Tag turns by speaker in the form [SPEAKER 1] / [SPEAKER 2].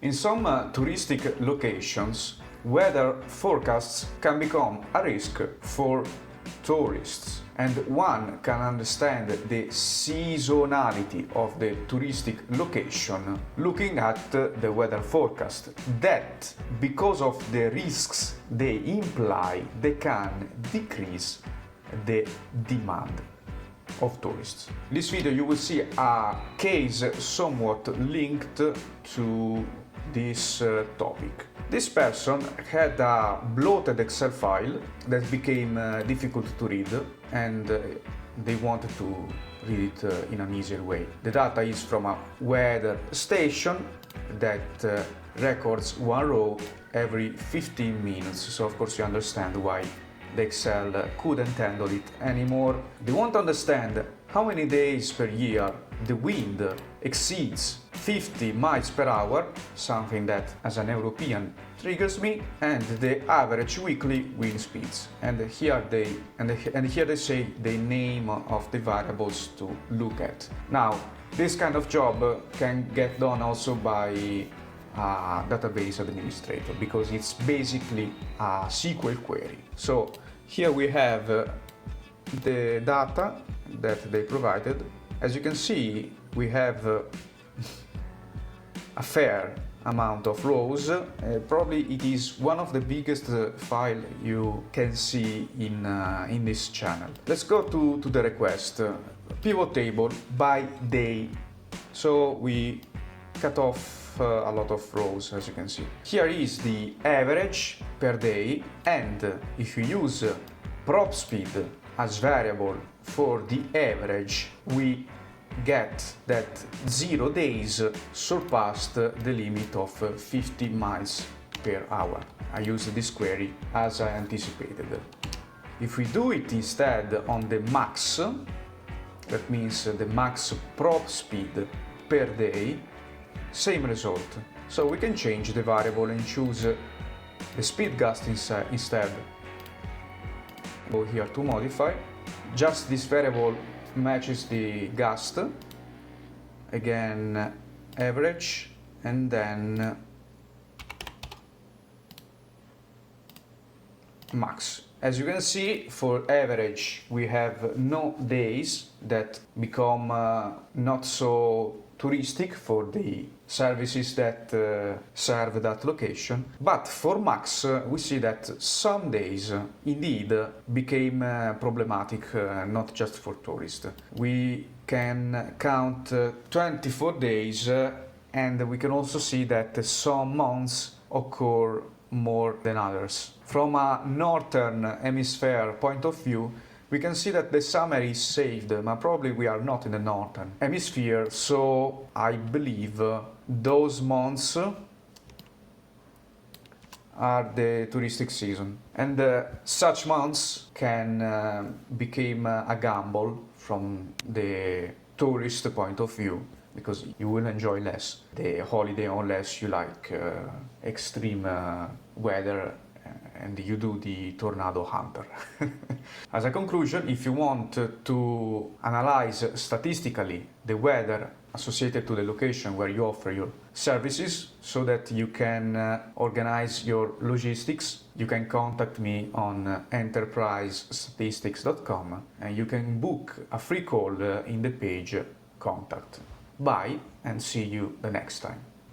[SPEAKER 1] In some touristic locations, weather forecasts can become a risk for tourists, and one can understand the seasonality of the touristic location looking at the weather forecast. That, because of the risks they imply, they can decrease the demand of tourists. In this video you will see a case somewhat linked to this topic. This person had a bloated Excel file that became difficult to read, and they wanted to read it in an easier way. The data is from a weather station that records one row every 15 minutes, so of course you understand why the Excel couldn't handle it anymore. They want to understand how many days per year the wind exceeds 50 miles per hour, something that as an European triggers me, and the average weekly wind speeds. And here they say the name of the variables to look at. Now, this kind of job can get done also by a database administrator, because it's basically a SQL query. So here we have the data that they provided. As you can see, we have a fair amount of rows. Probably it is one of the biggest file you can see in this channel. Let's go to the request. Pivot table by day. So we cut off a lot of rows, as you can see. Here is the average per day, and if you use prop speed as variable for the average, we get that 0 days surpassed the limit of 50 miles per hour. I used this query as I anticipated. If we do it instead on the max, that means the max prop speed per day, same result. So we can change the variable and choose the speed gust instead. Go here to modify. Just this variable matches the gust. Again, average, and then max. As you can see, for average we have no days that become not so touristic for the services that serve that location, but for max we see that some days indeed became problematic, not just for tourists. We can count 24 days, and we can also see that some months occur more than others. From a northern hemisphere point of view, we can see that the summer is saved, but probably we are not in the northern hemisphere, so I believe those months are the touristic season. And such months can become a gamble from the tourist point of view, because you will enjoy less the holiday unless you like extreme weather and you do the tornado hunter. As a conclusion, if you want to analyze statistically the weather associated to the location where you offer your services so that you can organize your logistics, you can contact me on enterprisestatistics.com, and you can book a free call in the page contact. Bye, and see you the next time.